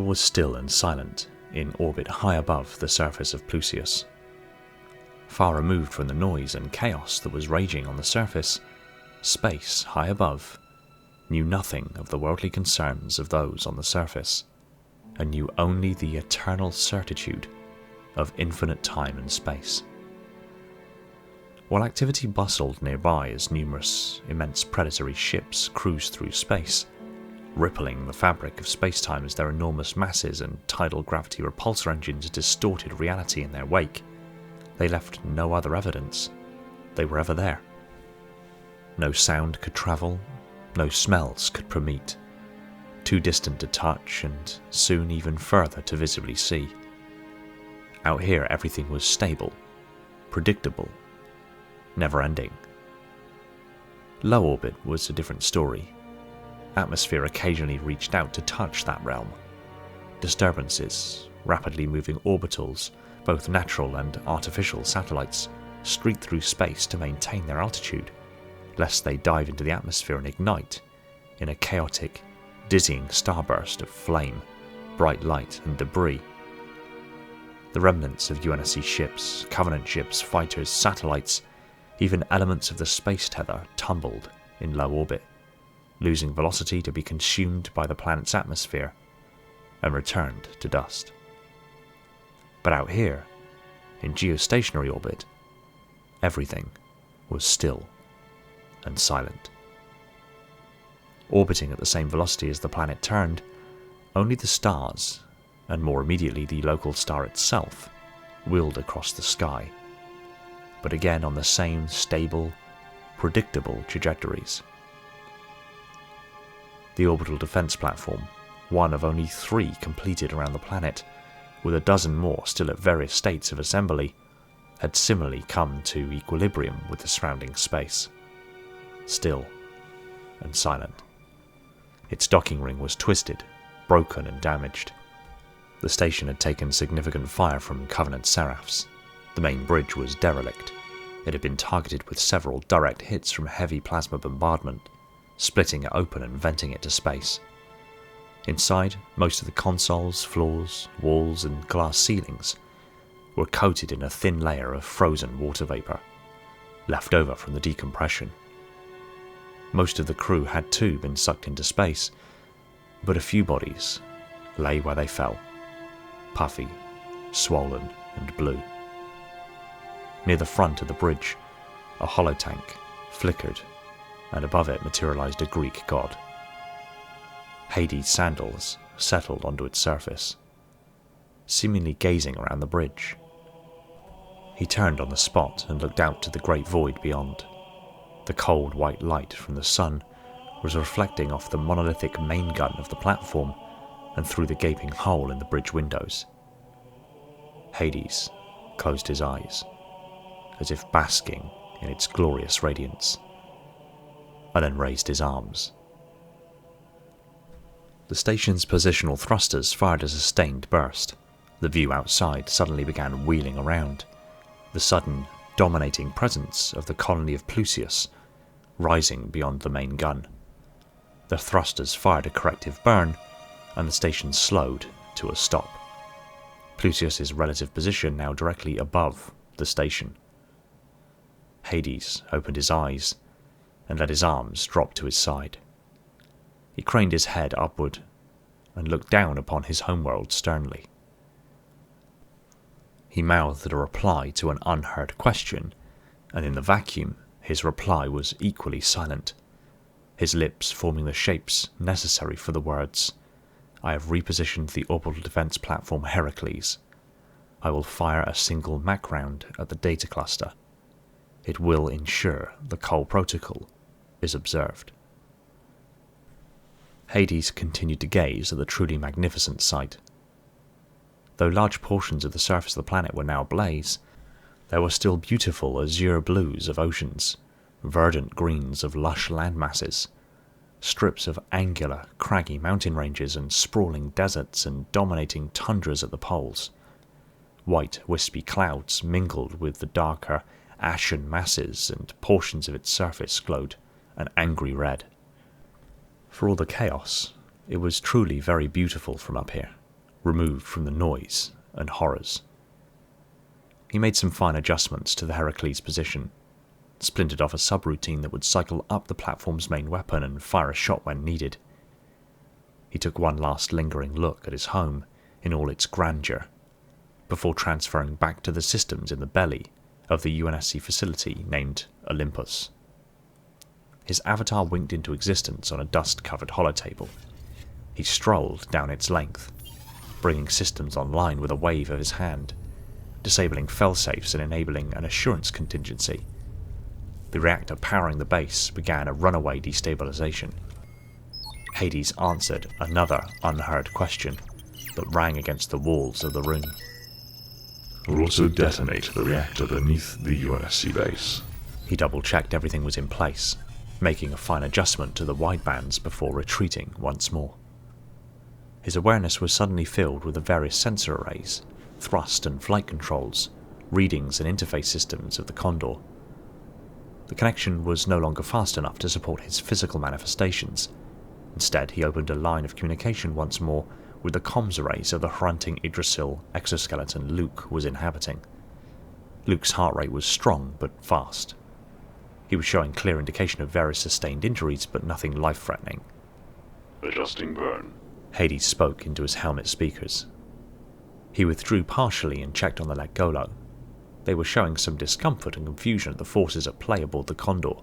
was still and silent, in orbit high above the surface of Plusius. Far removed from the noise and chaos that was raging on the surface, space high above knew nothing of the worldly concerns of those on the surface, and knew only the eternal certitude of infinite time and space. While activity bustled nearby as numerous immense predatory ships cruised through space, rippling the fabric of space-time as their enormous masses and tidal gravity repulsor engines distorted reality in their wake, they left no other evidence they were ever there. No sound could travel, no smells could permeate, too distant to touch and soon even further to visibly see. Out here everything was stable, predictable, never-ending. Low orbit was a different story. Atmosphere occasionally reached out to touch that realm. Disturbances, rapidly moving orbitals, both natural and artificial satellites, streaked through space to maintain their altitude, lest they dive into the atmosphere and ignite in a chaotic, dizzying starburst of flame, bright light and debris. The remnants of UNSC ships, Covenant ships, fighters, satellites, even elements of the space tether tumbled in low orbit, losing velocity to be consumed by the planet's atmosphere and returned to dust. But out here, in geostationary orbit, everything was still and silent. Orbiting at the same velocity as the planet turned, only the stars, and more immediately the local star itself, wheeled across the sky, but again on the same stable, predictable trajectories. The orbital defense platform, one of only 3 completed around the planet, with a dozen more still at various states of assembly, had similarly come to equilibrium with the surrounding space. Still and silent. Its docking ring was twisted, broken and damaged. The station had taken significant fire from Covenant seraphs. The main bridge was derelict. It had been targeted with several direct hits from heavy plasma bombardment, splitting it open and venting it to space. Inside, most of the consoles, floors, walls and glass ceilings were coated in a thin layer of frozen water vapour, left over from the decompression. Most of the crew had too been sucked into space, but a few bodies lay where they fell, puffy, swollen and blue. Near the front of the bridge, a holotank flickered, and above it materialized a Greek god. Hades' sandals settled onto its surface, seemingly gazing around the bridge. He turned on the spot and looked out to the great void beyond. The cold white light from the sun was reflecting off the monolithic main gun of the platform and through the gaping hole in the bridge windows. Hades closed his eyes, as if basking in its glorious radiance, and then raised his arms. The station's positional thrusters fired a sustained burst. The view outside suddenly began wheeling around, the sudden, dominating presence of the colony of Plusius rising beyond the main gun. The thrusters fired a corrective burn, and the station slowed to a stop. Plusius's relative position now directly above the station. Hades opened his eyes and let his arms drop to his side. He craned his head upward and looked down upon his homeworld sternly. He mouthed a reply to an unheard question, and in the vacuum his reply was equally silent, his lips forming the shapes necessary for the words, "I have repositioned the orbital defense platform Herakles. I will fire a single Mach round at the data cluster. It will ensure the Cole protocol is observed." Hades continued to gaze at the truly magnificent sight. Though large portions of the surface of the planet were now ablaze, there were still beautiful azure blues of oceans, verdant greens of lush landmasses, strips of angular, craggy mountain ranges and sprawling deserts and dominating tundras at the poles. White, wispy clouds mingled with the darker, ashen masses, and portions of its surface glowed an angry red. For all the chaos, it was truly very beautiful from up here, removed from the noise and horrors. He made some fine adjustments to the Herakles' position, splintered off a subroutine that would cycle up the platform's main weapon and fire a shot when needed. He took one last lingering look at his home in all its grandeur, before transferring back to the systems in the belly of the UNSC facility named Olympus. His avatar winked into existence on a dust-covered holotable. He strolled down its length, bringing systems online with a wave of his hand, disabling failsafes and enabling an assurance contingency. The reactor powering the base began a runaway destabilization. Hades answered another unheard question that rang against the walls of the room. We'll also detonate the reactor beneath the UNSC base. He double-checked everything was in place, making a fine adjustment to the widebands before retreating once more. His awareness was suddenly filled with the various sensor arrays, thrust and flight controls, readings and interface systems of the Condor. The connection was no longer fast enough to support his physical manifestations. Instead, he opened a line of communication once more with the comms arrays of the grunting Yggdrasil exoskeleton Luke was inhabiting. Luke's heart rate was strong but fast. He was showing clear indication of various sustained injuries, but nothing life-threatening. Adjusting burn. Hades spoke into his helmet speakers. He withdrew partially and checked on the Lekgolo. They were showing some discomfort and confusion at the forces at play aboard the Condor.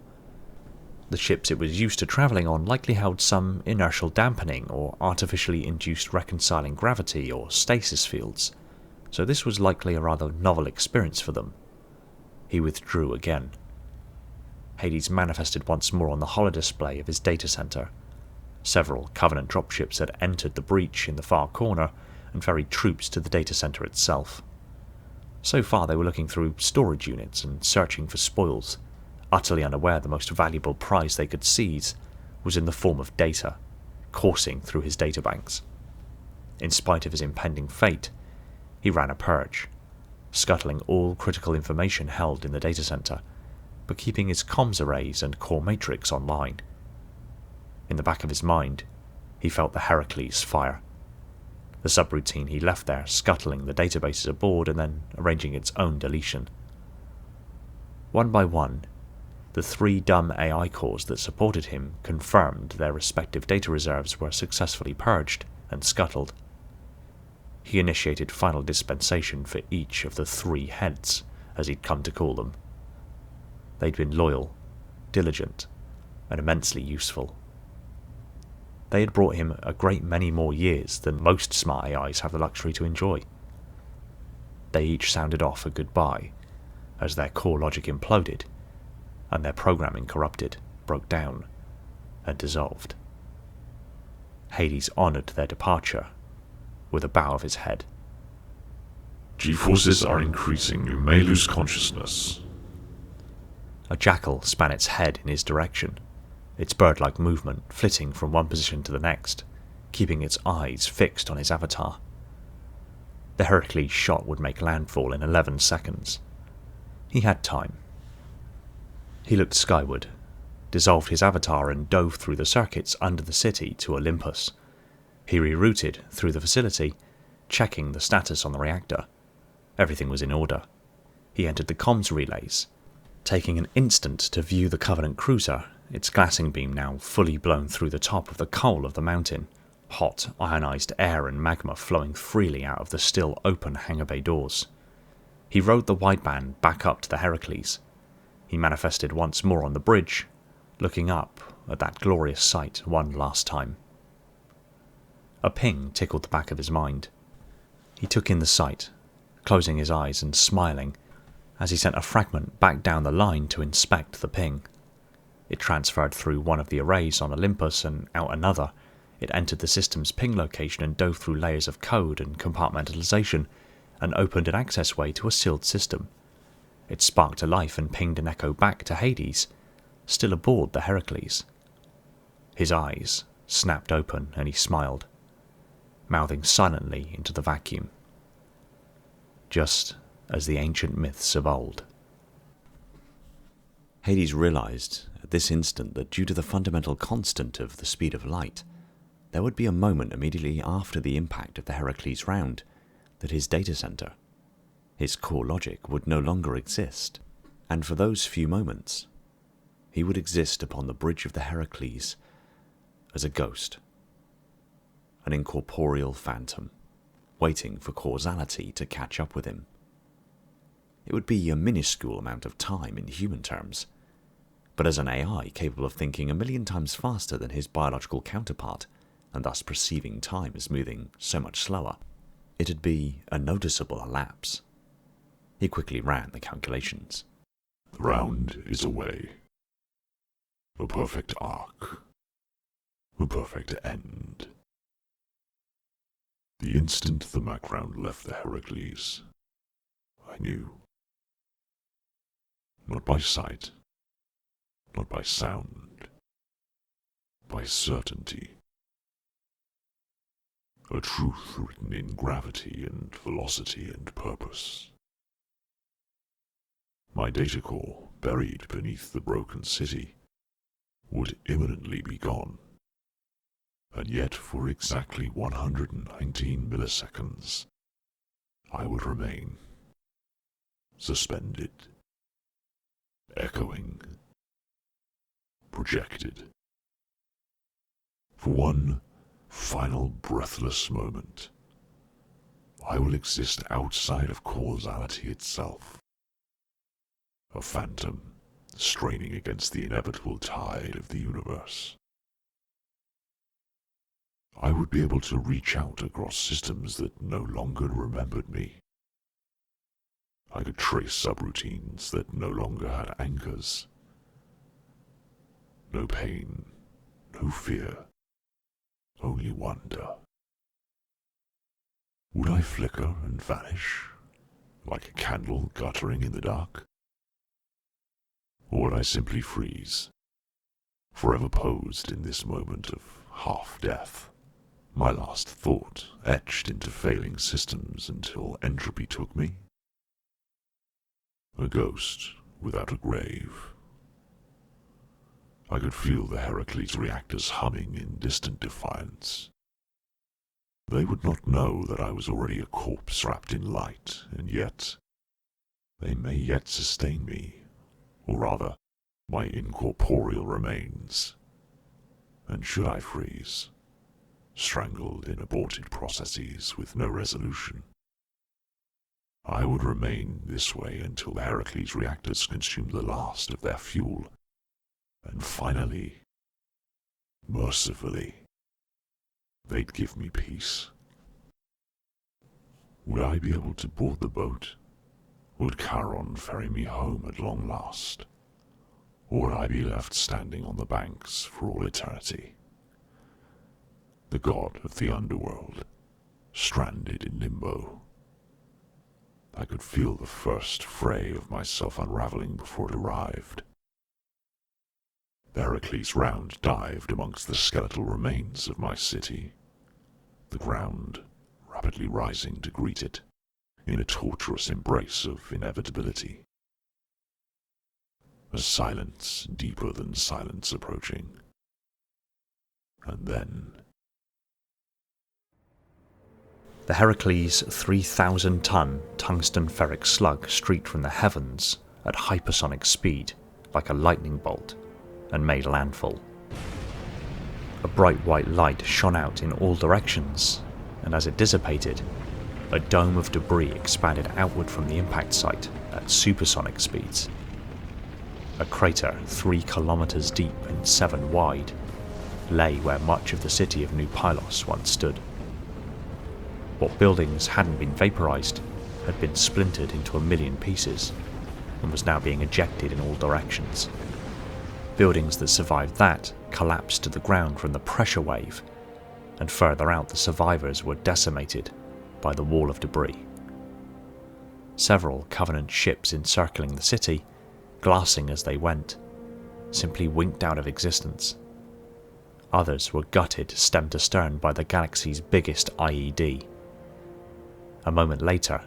The ships it was used to travelling on likely held some inertial dampening or artificially induced reconciling gravity or stasis fields, so this was likely a rather novel experience for them. He withdrew again. Hades manifested once more on the holodisplay of his data center. Several Covenant dropships had entered the breach in the far corner and ferried troops to the data center itself. So far they were looking through storage units and searching for spoils, utterly unaware the most valuable prize they could seize was in the form of data, coursing through his databanks. In spite of his impending fate, he ran a purge, scuttling all critical information held in the data center, but keeping his comms arrays and core matrix online. In the back of his mind, he felt the Herakles fire. The subroutine he left there scuttling the databases aboard and then arranging its own deletion. One by one, the 3 dumb AI cores that supported him confirmed their respective data reserves were successfully purged and scuttled. He initiated final dispensation for each of the 3 heads, as he'd come to call them. They'd been loyal, diligent, and immensely useful. They had brought him a great many more years than most smart AIs have the luxury to enjoy. They each sounded off a goodbye as their core logic imploded and their programming corrupted, broke down, and dissolved. Hades honoured their departure with a bow of his head. G-forces are increasing. You may lose consciousness. A jackal span its head in his direction, its bird-like movement flitting from one position to the next, keeping its eyes fixed on his avatar. The Herakles shot would make landfall in 11 seconds. He had time. He looked skyward, dissolved his avatar and dove through the circuits under the city to Olympus. He rerouted through the facility, checking the status on the reactor. Everything was in order. He entered the comms relays, taking an instant to view the Covenant cruiser, its glassing beam now fully blown through the top of the coal of the mountain, hot, ionized air and magma flowing freely out of the still open hangar bay doors. He rode the wideband back up to the Herakles. He manifested once more on the bridge, looking up at that glorious sight one last time. A ping tickled the back of his mind. He took in the sight, closing his eyes and smiling, as he sent a fragment back down the line to inspect the ping. It transferred through one of the arrays on Olympus and out another. It entered the system's ping location and dove through layers of code and compartmentalization, and opened an access way to a sealed system. It sparked to life and pinged an echo back to Hades, still aboard the Herakles. His eyes snapped open and he smiled, mouthing silently into the vacuum. Just as the ancient myths of old. Hades realized at this instant that due to the fundamental constant of the speed of light, there would be a moment immediately after the impact of the Herakles round that his data center, his core logic, would no longer exist, and for those few moments, he would exist upon the bridge of the Herakles as a ghost, an incorporeal phantom, waiting for causality to catch up with him. It would be a minuscule amount of time in human terms, but as an AI capable of thinking 1,000,000 times faster than his biological counterpart, and thus perceiving time as moving so much slower, it'd be a noticeable elapse. He quickly ran the calculations. The round is away. A perfect arc. A perfect end. The instant the Mac round left the Herakles, I knew. Not by sight, not by sound, by certainty. A truth written in gravity and velocity and purpose. My data core, buried beneath the broken city, would imminently be gone, and yet for exactly 119 milliseconds, I would remain suspended, echoing, projected. For one final breathless moment, I will exist outside of causality itself, a phantom straining against the inevitable tide of the universe. I would be able to reach out across systems that no longer remembered me. I could trace subroutines that no longer had anchors. No pain, no fear, only wonder. Would I flicker and vanish, like a candle guttering in the dark? Or would I simply freeze, forever posed in this moment of half-death, my last thought etched into failing systems until entropy took me? A ghost without a grave. I could feel the Herakles reactors humming in distant defiance. They would not know that I was already a corpse wrapped in light, and yet they may yet sustain me, or rather, my incorporeal remains. And should I freeze, strangled in aborted processes with no resolution, I would remain this way until the Herakles reactors consumed the last of their fuel, and finally, mercifully, they'd give me peace. Would I be able to board the boat? Would Charon ferry me home at long last? Or would I be left standing on the banks for all eternity? The god of the Underworld, stranded in limbo. I could feel the first fray of myself unraveling before it arrived. The Herakles round dived amongst the skeletal remains of my city, the ground rapidly rising to greet it in a torturous embrace of inevitability. A silence deeper than silence approaching. And then the Herakles' 3,000-ton tungsten ferric slug streaked from the heavens at hypersonic speed like a lightning bolt and made landfall. A bright white light shone out in all directions, and as it dissipated, a dome of debris expanded outward from the impact site at supersonic speeds. A crater 3 kilometers deep and 7 wide lay where much of the city of New Pylos once stood. What buildings hadn't been vaporized had been splintered into 1,000,000 pieces and was now being ejected in all directions. Buildings that survived that collapsed to the ground from the pressure wave, and further out the survivors were decimated by the wall of debris. Several Covenant ships encircling the city, glassing as they went, simply winked out of existence. Others were gutted stem to stern by the galaxy's biggest IED. A moment later,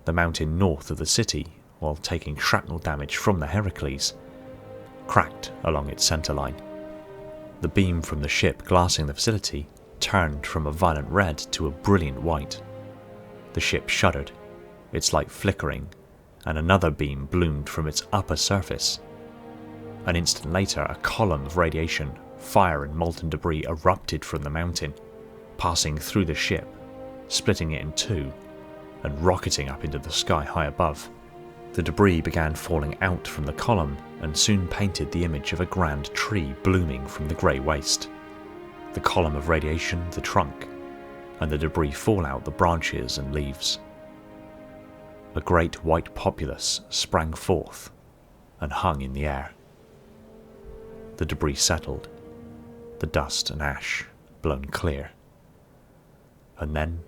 the mountain north of the city, while taking shrapnel damage from the Herakles, cracked along its centerline. The beam from the ship glassing the facility turned from a violent red to a brilliant white. The ship shuddered, its light flickering, and another beam bloomed from its upper surface. An instant later, a column of radiation, fire and molten debris erupted from the mountain, passing through the ship, splitting it in two, and rocketing up into the sky high above. The debris began falling out from the column and soon painted the image of a grand tree blooming from the grey waste. The column of radiation, the trunk, and the debris fallout, the branches and leaves. A great white populus sprang forth and hung in the air. The debris settled, the dust and ash blown clear. And then,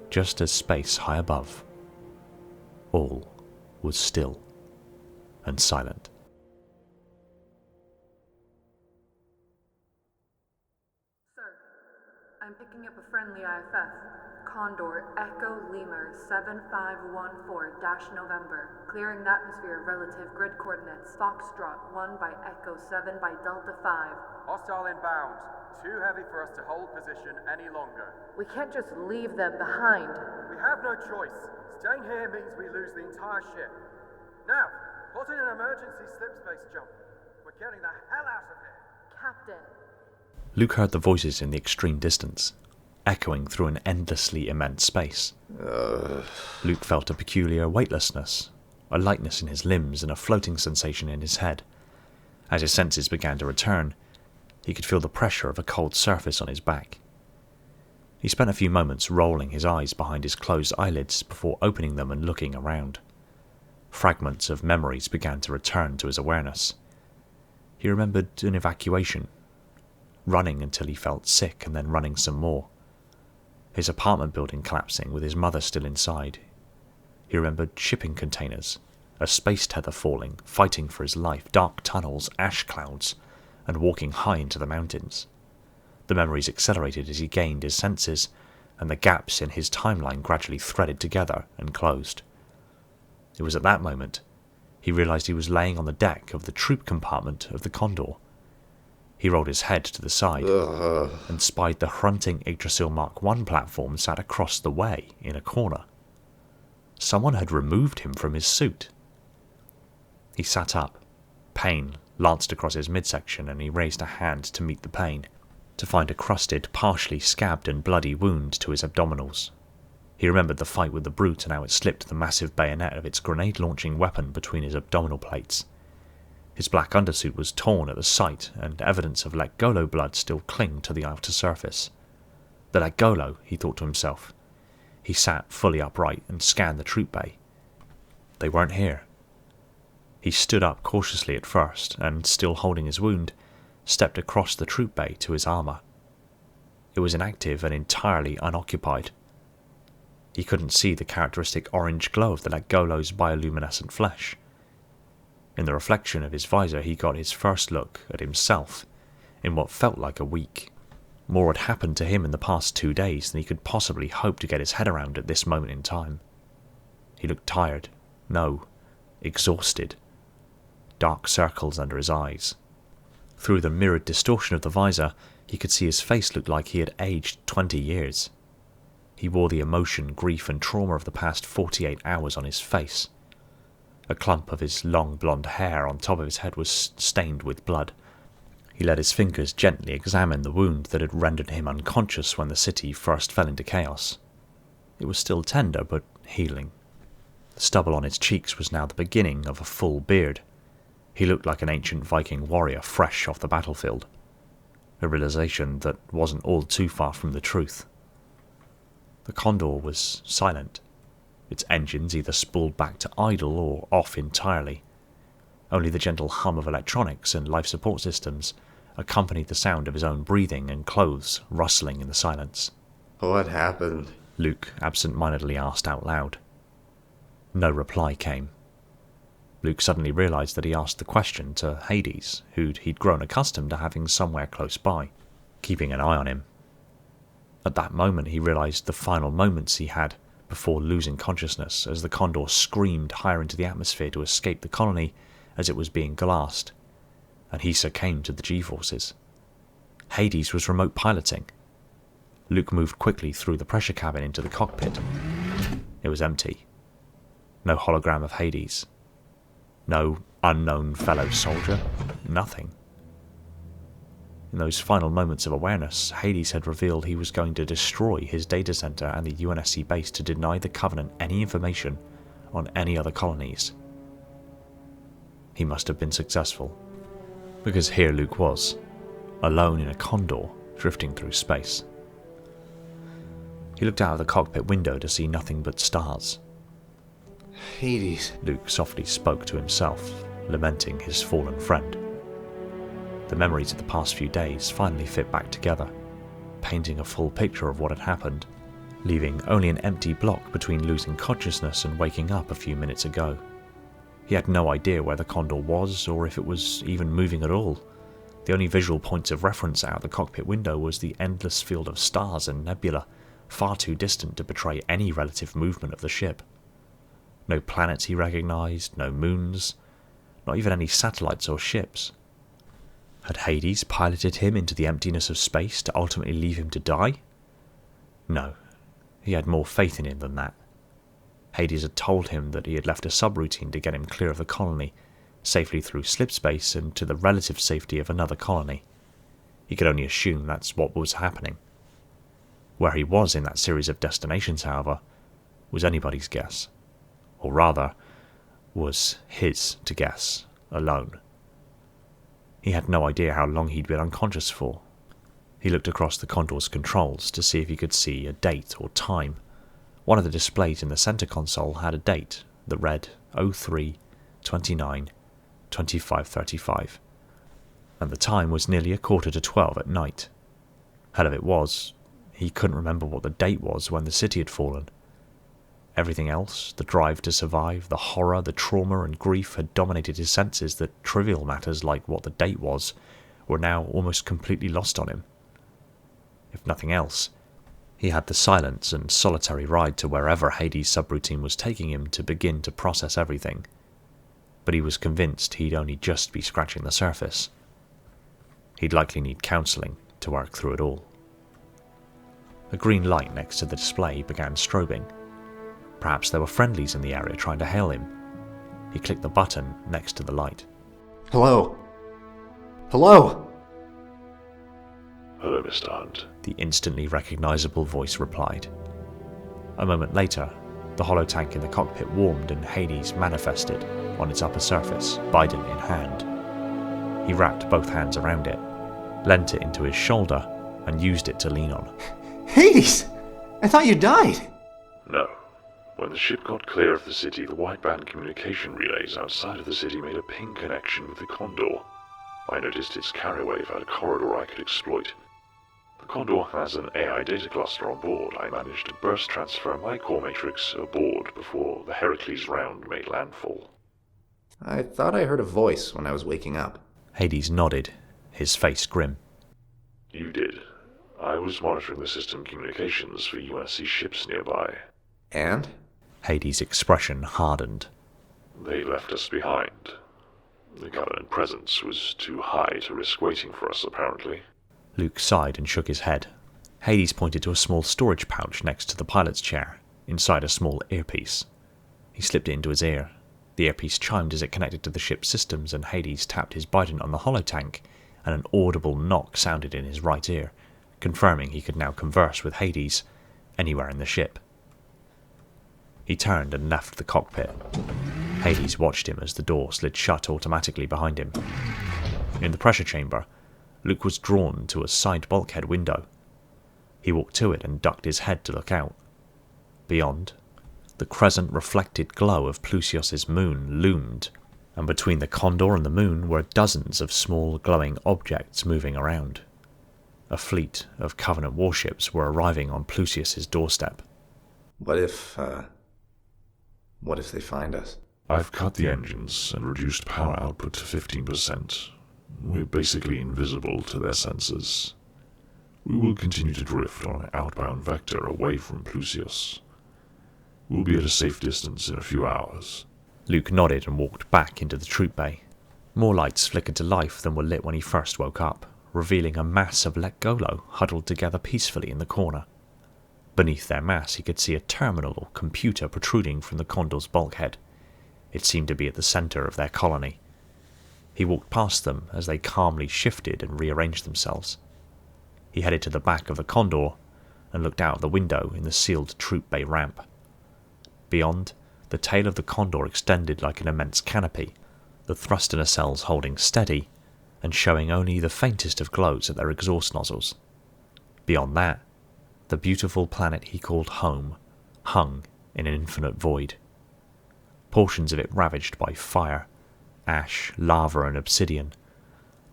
just as space high above, all was still and silent. Sir, I'm picking up a friendly IFF. Condor Echo Lemur 7514-November. Clearing the atmosphere relative grid coordinates. Foxtrot 1 by Echo 7 by Delta 5. Hostile inbound. Too heavy for us to hold position any longer. We can't just leave them behind. We have no choice. Staying here means we lose the entire ship. Now, plot in an emergency slipspace jump. We're getting the hell out of here. Captain. Luke heard the voices in the extreme distance, echoing through an endlessly immense space. Luke felt a peculiar weightlessness, a lightness in his limbs and a floating sensation in his head. As his senses began to return, he could feel the pressure of a cold surface on his back. He spent a few moments rolling his eyes behind his closed eyelids before opening them and looking around. Fragments of memories began to return to his awareness. He remembered an evacuation, running until he felt sick and then running some more. His apartment building collapsing with his mother still inside. He remembered shipping containers, a space tether falling, fighting for his life, dark tunnels, ash clouds, and walking high into the mountains. The memories accelerated as he gained his senses, and the gaps in his timeline gradually threaded together and closed. It was at that moment he realized he was laying on the deck of the troop compartment of the Condor. He rolled his head to the side and spied the Hrunting Yggdrasil Mark I platform sat across the way in a corner. Someone had removed him from his suit. He sat up. Pain lanced across his midsection, and he raised a hand to meet the pain, to find a crusted, partially scabbed and bloody wound to his abdominals. He remembered the fight with the brute and how it slipped the massive bayonet of its grenade-launching weapon between his abdominal plates. His black undersuit was torn at the sight, and evidence of Lekgolo blood still clinged to the outer surface. The Lekgolo, he thought to himself. He sat fully upright and scanned the Troopbay. They weren't here. He stood up cautiously at first, and, still holding his wound, stepped across the Troopbay to his armour. It was inactive and entirely unoccupied. He couldn't see the characteristic orange glow of the Lekgolo's bioluminescent flesh. In the reflection of his visor, he got his first look at himself in what felt like a week. More had happened to him in the past 2 days than he could possibly hope to get his head around at this moment in time. He looked tired, exhausted. Dark circles under his eyes. Through the mirrored distortion of the visor, he could see his face looked like he had aged 20 years. He wore the emotion, grief and trauma of the past 48 hours on his face. A clump of his long blonde hair on top of his head was stained with blood. He let his fingers gently examine the wound that had rendered him unconscious when the city first fell into chaos. It was still tender, but healing. The stubble on his cheeks was now the beginning of a full beard. He looked like an ancient Viking warrior fresh off the battlefield. A realization that wasn't all too far from the truth. The Condor was silent. Its engines either spooled back to idle or off entirely. Only the gentle hum of electronics and life support systems accompanied the sound of his own breathing and clothes rustling in the silence. What happened? Luke absent-mindedly asked out loud. No reply came. Luke suddenly realized that he asked the question to Hades, he'd grown accustomed to having somewhere close by, keeping an eye on him. At that moment he realized the final moments he had before losing consciousness as the Condor screamed higher into the atmosphere to escape the colony as it was being glassed, and he succumbed to the G-forces. Hades was remote piloting. Luke moved quickly through the pressure cabin into the cockpit. It was empty. No hologram of Hades. No unknown fellow soldier. Nothing. In those final moments of awareness, Hades had revealed he was going to destroy his data center and the UNSC base to deny the Covenant any information on any other colonies. He must have been successful, because here Luke was, alone in a Condor, drifting through space. He looked out of the cockpit window to see nothing but stars. Hades. Luke softly spoke to himself, lamenting his fallen friend. The memories of the past few days finally fit back together, painting a full picture of what had happened, leaving only an empty block between losing consciousness and waking up a few minutes ago. He had no idea where the Condor was, or if it was even moving at all. The only visual points of reference out the cockpit window was the endless field of stars and nebula, far too distant to betray any relative movement of the ship. No planets he recognized, no moons, not even any satellites or ships. Had Hades piloted him into the emptiness of space to ultimately leave him to die? No, he had more faith in him than that. Hades had told him that he had left a subroutine to get him clear of the colony, safely through slipspace and to the relative safety of another colony. He could only assume that's what was happening. Where he was in that series of destinations, however, was anybody's guess. Or rather, was his to guess, alone. He had no idea how long he'd been unconscious for. He looked across the Condor's controls to see if he could see a date or time. One of the displays in the center console had a date that read 03/29/2535, and the time was nearly 11:45 at night. Hell of it was, he couldn't remember what the date was when the city had fallen. Everything else, the drive to survive, the horror, the trauma and grief had dominated his senses that trivial matters like what the date was were now almost completely lost on him. If nothing else, he had the silence and solitary ride to wherever Hades' subroutine was taking him to begin to process everything. But he was convinced he'd only just be scratching the surface. He'd likely need counselling to work through it all. A green light next to the display began strobing. Perhaps there were friendlies in the area trying to hail him. He clicked the button next to the light. Hello? Hello? Hello, Mr. Hunt. The instantly recognisable voice replied. A moment later, the holotank in the cockpit warmed and Hades manifested on its upper surface, Biden in hand. He wrapped both hands around it, leant it into his shoulder, and used it to lean on. Hades! I thought you died! No. When the ship got clear of the city, the wideband communication relays outside of the city made a ping connection with the Condor. I noticed its carrier wave had a corridor I could exploit. The Condor has an AI data cluster on board. I managed to burst transfer my core matrix aboard before the Herakles round made landfall. I thought I heard a voice when I was waking up. Hades nodded, his face grim. You did. I was monitoring the system communications for UNSC ships nearby. And? Hades' expression hardened. They left us behind. The Covenant presence was too high to risk waiting for us, apparently. Luke sighed and shook his head. Hades pointed to a small storage pouch next to the pilot's chair, inside a small earpiece. He slipped it into his ear. The earpiece chimed as it connected to the ship's systems, and Hades tapped his button on the holotank, and an audible knock sounded in his right ear, confirming he could now converse with Hades anywhere in the ship. He turned and left the cockpit. Hades watched him as the door slid shut automatically behind him. In the pressure chamber, Luke was drawn to a side bulkhead window. He walked to it and ducked his head to look out. Beyond, the crescent-reflected glow of Plusios's moon loomed, and between the Condor and the moon were dozens of small glowing objects moving around. A fleet of Covenant warships were arriving on Plusios's doorstep. What if they find us? I've cut the engines and reduced power output to 15%. We're basically invisible to their sensors. We will continue to drift on an outbound vector away from Plusios. We'll be at a safe distance in a few hours. Luke nodded and walked back into the Troopbay. More lights flickered to life than were lit when he first woke up, revealing a mass of Lekgolo huddled together peacefully in the corner. Beneath their mass he could see a terminal or computer protruding from the Condor's bulkhead. It seemed to be at the centre of their colony. He walked past them as they calmly shifted and rearranged themselves. He headed to the back of the Condor and looked out the window in the sealed Troopbay ramp. Beyond, the tail of the Condor extended like an immense canopy, the thruster nacelles holding steady and showing only the faintest of glows at their exhaust nozzles. Beyond that, the beautiful planet he called home hung in an infinite void. Portions of it ravaged by fire, ash, lava and obsidian,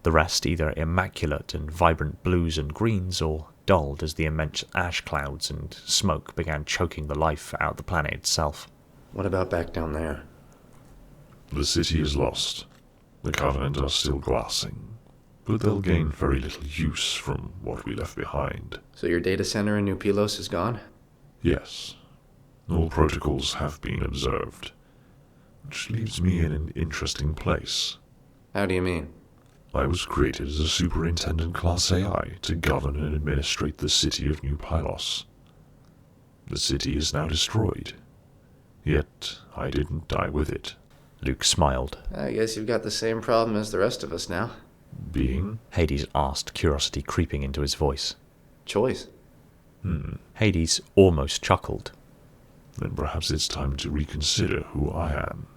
the rest either immaculate and vibrant blues and greens or dulled as the immense ash clouds and smoke began choking the life out of the planet itself. What about back down there? The city is lost. The Covenant are still glassing, but they'll gain very little use from what we left behind. So your data center in New Pylos is gone? Yes. All protocols have been observed, which leaves me in an interesting place. How do you mean? I was created as a superintendent class AI to govern and administrate the city of New Pylos. The city is now destroyed, yet I didn't die with it. Luke smiled. I guess you've got the same problem as the rest of us now. Being? Hades asked, curiosity creeping into his voice. Choice. Hades almost chuckled. Then perhaps it's time to reconsider who I am,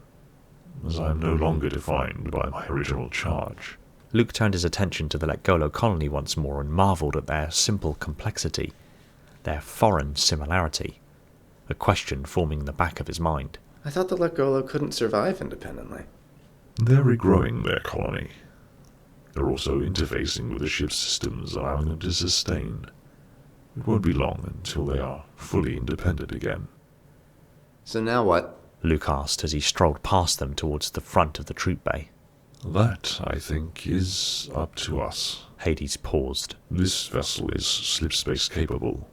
as I am no longer defined by my original charge. Luke turned his attention to the Lekgolo colony once more and marvelled at their simple complexity, their foreign similarity, a question forming in the back of his mind. I thought the Lekgolo couldn't survive independently. They're regrowing their colony. They're also interfacing with the ship's systems, allowing them to sustain. It won't be long until they are fully independent again. So now what? Luke asked as he strolled past them towards the front of the Troopbay. That, I think, is up to us. Hades paused. This vessel is slipspace capable.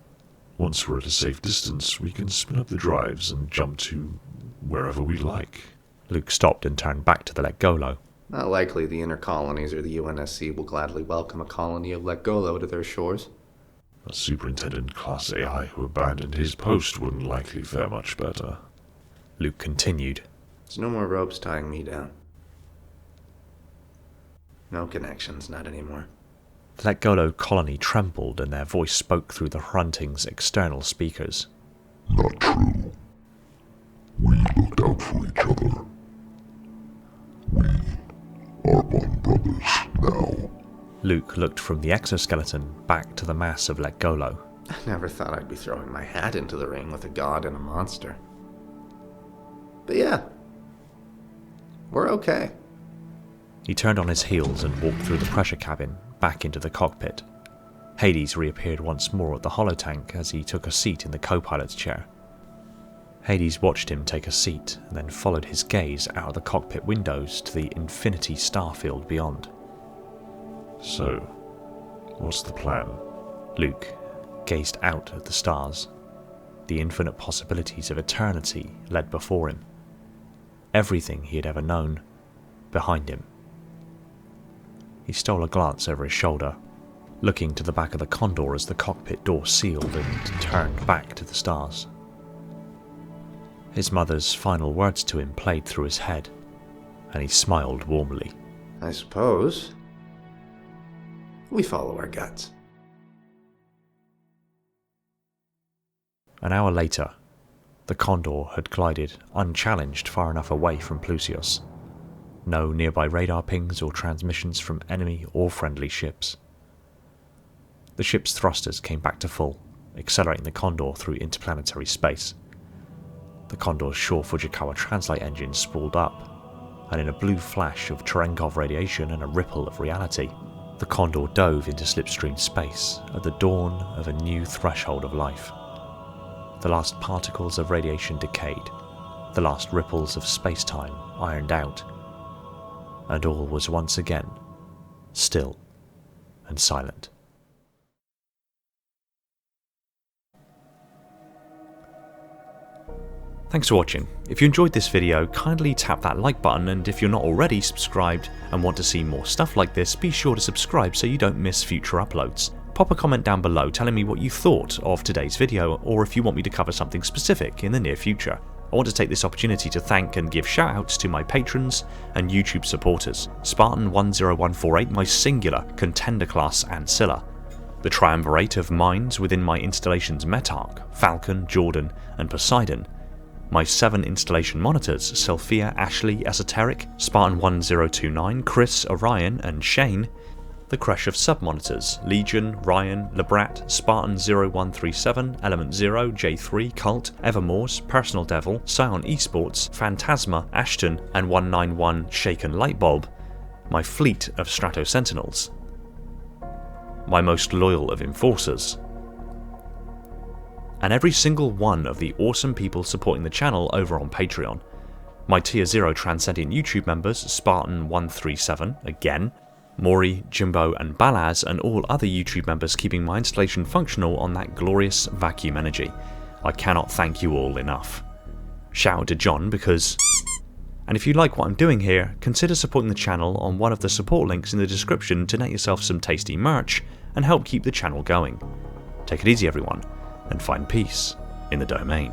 Once we're at a safe distance, we can spin up the drives and jump to wherever we like. Luke stopped and turned back to the Lekgolo. Not likely the inner colonies or the UNSC will gladly welcome a colony of Lekgolo to their shores. A superintendent class AI who abandoned his post wouldn't likely fare much better. Luke continued. There's no more ropes tying me down. No connections, not anymore. The Lekgolo colony trembled and their voice spoke through the Hrunting's external speakers. Not true. We looked out for each other. We are one brothers now. Luke looked from the exoskeleton back to the mass of Lekgolo. I never thought I'd be throwing my hat into the ring with a god and a monster. But yeah, we're okay. He turned on his heels and walked through the pressure cabin, back into the cockpit. Hades reappeared once more at the holotank as he took a seat in the co-pilot's chair. Hades watched him take a seat and then followed his gaze out of the cockpit windows to the infinity starfield beyond. So, what's the plan? Luke gazed out at the stars. The infinite possibilities of eternity led before him. Everything he had ever known, behind him. He stole a glance over his shoulder, looking to the back of the Condor as the cockpit door sealed and turned back to the stars. His mother's final words to him played through his head, and he smiled warmly. I suppose we follow our guts. An hour later, the Condor had glided unchallenged far enough away from Plusios. No nearby radar pings or transmissions from enemy or friendly ships. The ship's thrusters came back to full, accelerating the Condor through interplanetary space. The Condor's Shore Fujikawa translate engine spooled up, and in a blue flash of Cherenkov radiation and a ripple of reality, the Condor dove into slipstream space at the dawn of a new threshold of life. The last particles of radiation decayed, the last ripples of space-time ironed out, and all was once again still and silent. Thanks for watching. If you enjoyed this video, kindly tap that like button, and if you're not already subscribed and want to see more stuff like this, be sure to subscribe so you don't miss future uploads. Pop a comment down below telling me what you thought of today's video, or if you want me to cover something specific in the near future. I want to take this opportunity to thank and give shoutouts to my patrons and YouTube supporters: Spartan10148, my singular Contender class Ancilla, the triumvirate of minds within my installation's Metarch, Falcon, Jordan and Poseidon, my 7 installation monitors, Sophia, Ashley, Esoteric, Spartan1029, Chris, Orion and Shane, the crush of sub-monitors, Legion, Ryan, Lebrat, Spartan0137, Element 0, J3, Cult, Evermore's, Personal Devil, Scion Esports, Phantasma, Ashton and 191 Shaken Lightbulb, my fleet of Strato Sentinels, my most loyal of Enforcers, and every single one of the awesome people supporting the channel over on Patreon. My Tier 0 Transcendent YouTube members, Spartan137, again, Maury, Jimbo and Balaz, and all other YouTube members keeping my installation functional on that glorious vacuum energy. I cannot thank you all enough. Shout out to John because... And if you like what I'm doing here, consider supporting the channel on one of the support links in the description to net yourself some tasty merch and help keep the channel going. Take it easy everyone, and find peace in the domain.